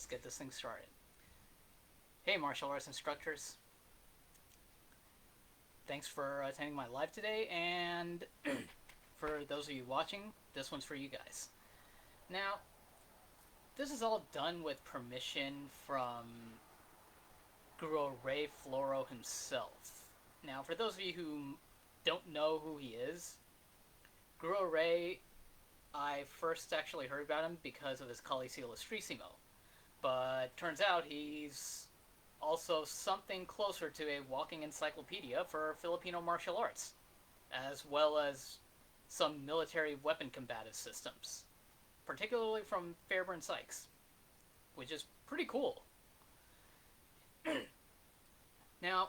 let's get this thing started. Hey, martial arts instructors. Thanks for attending my live today, and for those of you watching, this one's for you guys. Now, this is all done with permission from Guru Ray Floro himself. Now, for those of you who don't know who he is, Guru Ray, I first actually heard about him because of his Coliseo Illustrissimo. But turns out he's also something closer to a walking encyclopedia for Filipino martial arts, as well as some military weapon combative systems, particularly from Fairburn Sykes, which is pretty cool. Now,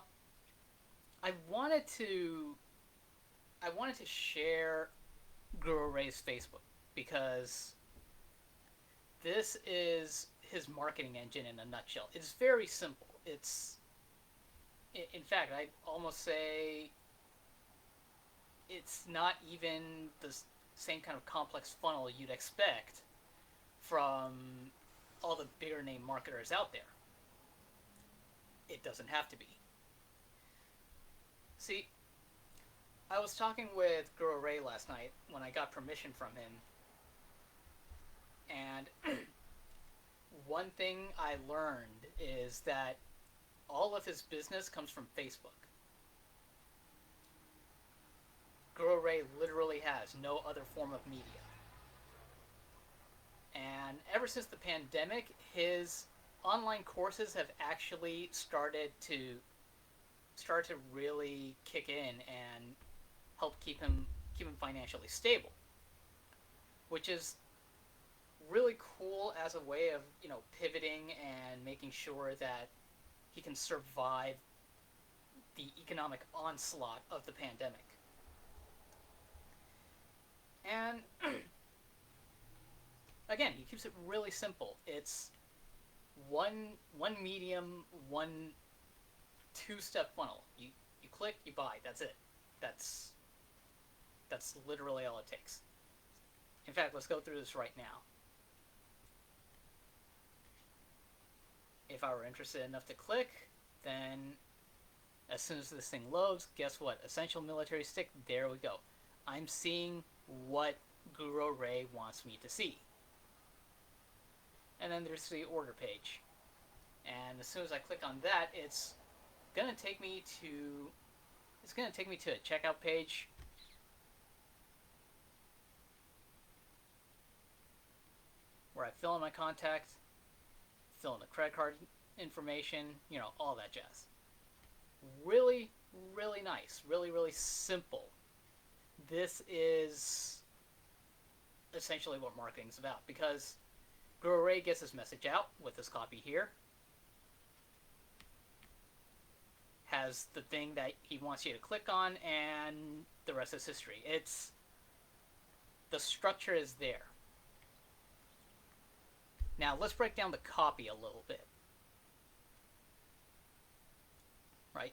I wanted to share Guru Ray's Facebook because this is his marketing engine in a nutshell. It's very simple. In fact, I'd almost say it's not even the same kind of complex funnel you'd expect from all the bigger name marketers out there. It doesn't have to be. See, I was talking with Guru Ray last night when I got permission from him, and one thing I learned is that all of his business comes from Facebook. Guru Ray literally has no other form of media. And ever since the pandemic, his online courses have actually started to really kick in and help keep him financially stable, which is really cool as a way of pivoting and making sure that he can survive the economic onslaught of the pandemic. And again, he keeps it really simple. It's one medium, one two-step funnel. You click, you buy. That's it. That's literally all it takes. In fact, let's go through this right now. If I were interested enough to click, then as soon as this thing loads, guess what? Essential military stick, there we go. I'm seeing what Guru Ray wants me to see. And then there's the order page. And as soon as I click on that, it's going to take me to a checkout page. Where I fill in my contact, fill in the credit card information, all that jazz. Really, really nice. Really, really simple. This is essentially what marketing is about, because Guru Ray gets his message out with this copy here. Has the thing that he wants you to click on, and the rest is history. The structure is there. Now, let's break down the copy a little bit. Right?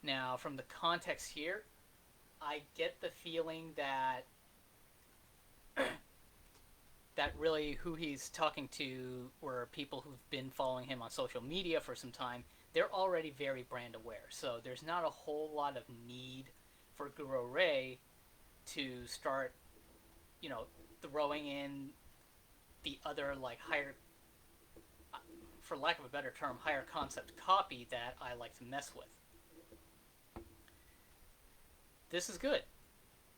Now, from the context here, I get the feeling that that really who he's talking to were people who've been following him on social media for some time. They're already very brand aware, so there's not a whole lot of need for Guru Ray to start, throwing in the other, higher, for lack of a better term, higher concept copy that I like to mess with. This is good,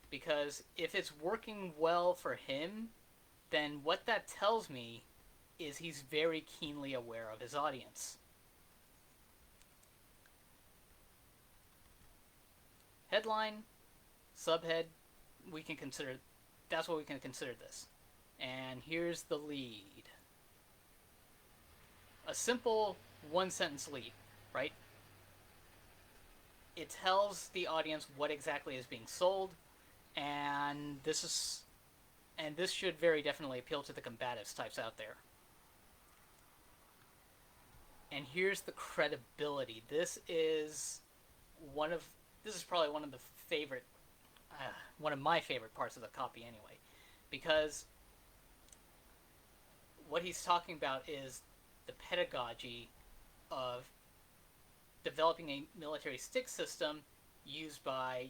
because if it's working well for him, then what that tells me is he's very keenly aware of his audience. Headline, subhead, that's what we can consider this. And here's the lead. A simple one-sentence lead, right? It tells the audience what exactly is being sold, and this should very definitely appeal to the combatives types out there. And here's the credibility. This is probably one of my favorite parts of the copy anyway, because what he's talking about is the pedagogy of developing a military stick system used by,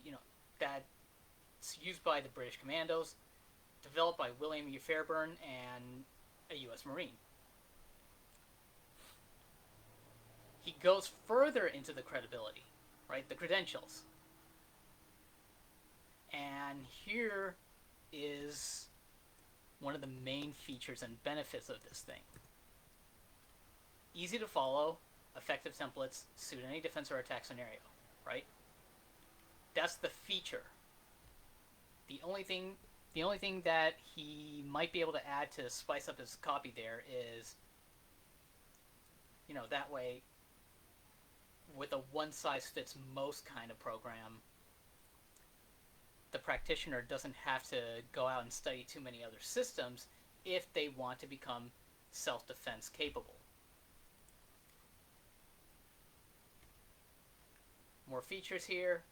that's used by the British Commandos, developed by William U. Fairburn and a U.S. Marine. He goes further into the credibility, right? The credentials. And here is one of the main features and benefits of this thing. Easy to follow, effective templates, suit any defense or attack scenario, right? That's the feature. The only thing that he might be able to add to spice up his copy there is, that way, with a one-size-fits-most kind of program, the practitioner doesn't have to go out and study too many other systems if they want to become self-defense capable. More features here.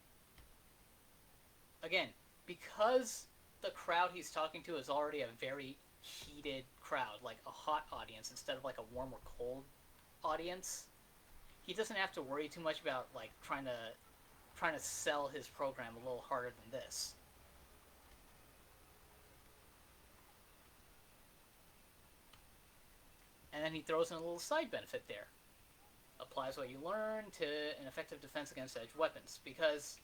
Again, because the crowd he's talking to is already a very heated crowd, like a hot audience instead of like a warm or cold audience, he doesn't have to worry too much about like trying to sell his program a little harder than this. And then he throws in a little side benefit there. Applies what you learn to an effective defense against edge weapons, because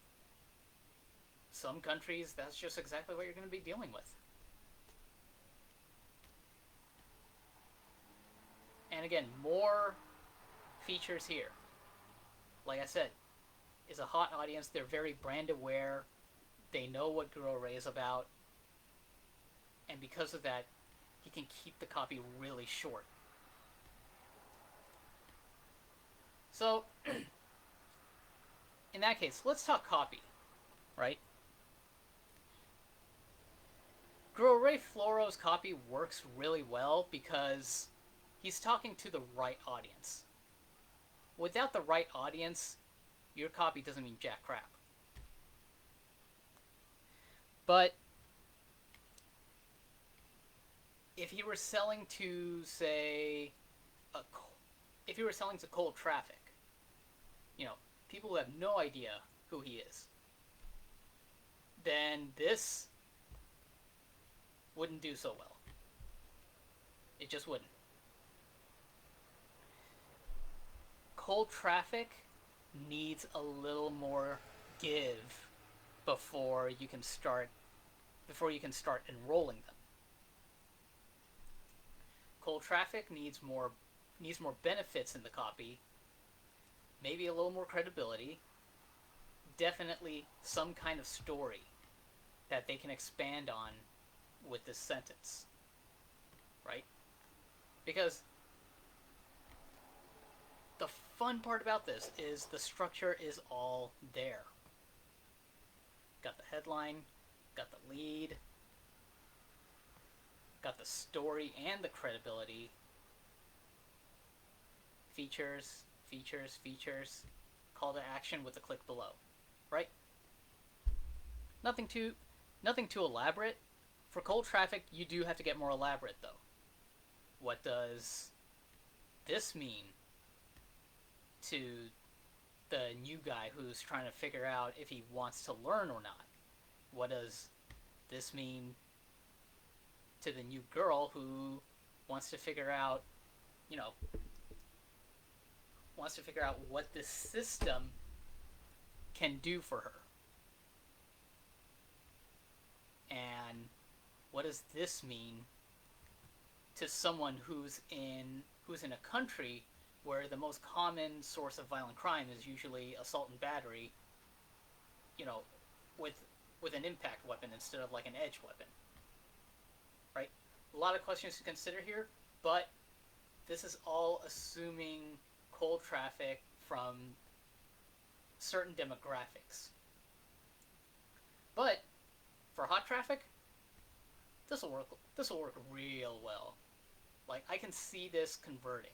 some countries, that's just exactly what you're going to be dealing with. And again, more features here. Like I said, is a hot audience. They're very brand aware. They know what Guerrilla Ray is about. And because of that, he can keep the copy really short. So, in that case, let's talk copy, right? Guerrilla Ray Floro's copy works really well because he's talking to the right audience. Without the right audience, your copy doesn't mean jack crap. But if he were selling to, say, if he were selling to cold traffic, people who have no idea who he is, then this wouldn't do so well. It just wouldn't. Cold traffic needs a little more give before you can start enrolling them. Cold traffic needs more benefits in the copy, maybe a little more credibility, definitely some kind of story that they can expand on with this sentence, right? Because the fun part about this is the structure is all there. Got the headline, got the lead, got the story and the credibility. Features, call to action with a click below, right? Nothing too elaborate. For cold traffic, you do have to get more elaborate, though. What does this mean to the new guy who's trying to figure out if he wants to learn or not? What does this mean to the new girl who wants to figure out, what this system can do for her? And what does this mean to someone who's in a country where the most common source of violent crime is usually assault and battery, with an impact weapon instead of like an edge weapon, right? A lot of questions to consider here, but this is all assuming cold traffic from certain demographics. But for hot traffic, this will work real well. Like, I can see this converting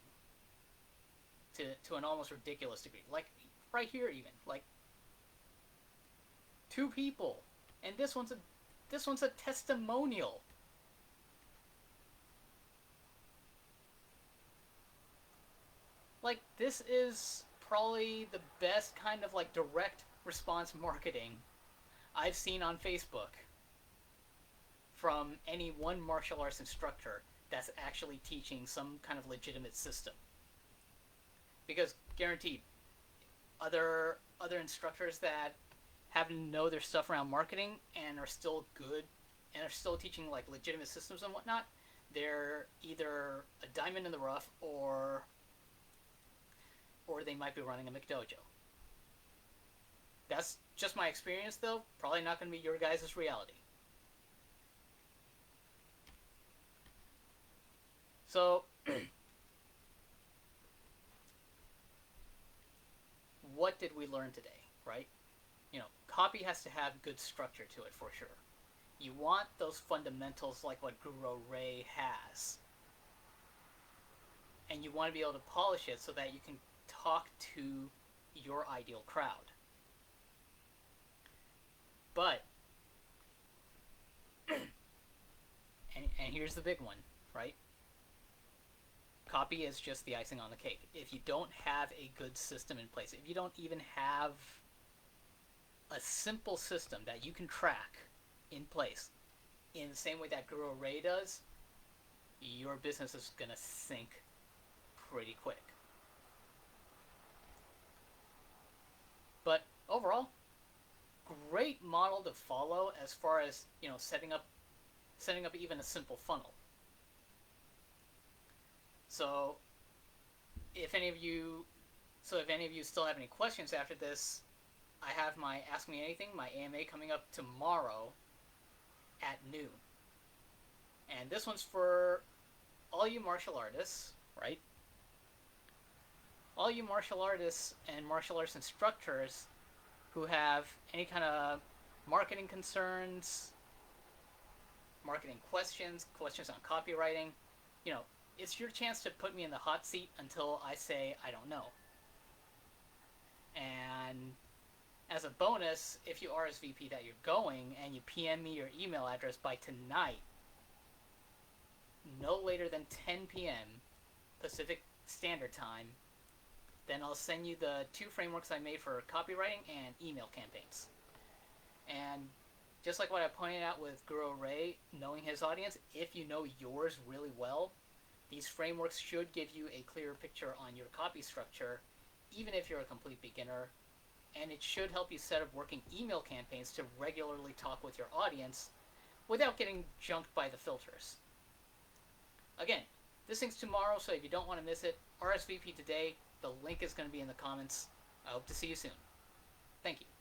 to an almost ridiculous degree. Like right here, even like 2 people, and this one's a testimonial. like, this is probably the best kind of like direct response marketing I've seen on Facebook from any one martial arts instructor that's actually teaching some kind of legitimate system. Because guaranteed, other instructors that happen to know their stuff around marketing and are still good and are still teaching like legitimate systems and whatnot, they're either a diamond in the rough or they might be running a McDojo. That's just my experience, though. Probably not going to be your guys' reality. So, what did we learn today, right? Copy has to have good structure to it for sure. You want those fundamentals like what Guro Ray has. And you want to be able to polish it so that you can talk to your ideal crowd. But, and here's the big one, right? Copy is just the icing on the cake. If you don't have a good system in place, if you don't even have a simple system that you can track in place in the same way that Guro Ray does, your business is going to sink pretty quick. But overall, great model to follow as far as, setting up even a simple funnel. So if any of you still have any questions after this, I have my Ask Me Anything, my AMA, coming up tomorrow at noon. And this one's for all you martial artists, right? All you martial artists and martial arts instructors who have any kind of marketing concerns, marketing questions on copywriting, it's your chance to put me in the hot seat until I say I don't know. And as a bonus, if you RSVP that you're going and you PM me your email address by tonight, no later than 10 p.m. Pacific Standard Time, then I'll send you the 2 frameworks I made for copywriting and email campaigns. And just like what I pointed out with Guro Ray, knowing his audience, if you know yours really well, these frameworks should give you a clearer picture on your copy structure, even if you're a complete beginner, and it should help you set up working email campaigns to regularly talk with your audience without getting junked by the filters. Again, this thing's tomorrow, so if you don't want to miss it, RSVP today. The link is going to be in the comments. I hope to see you soon. Thank you.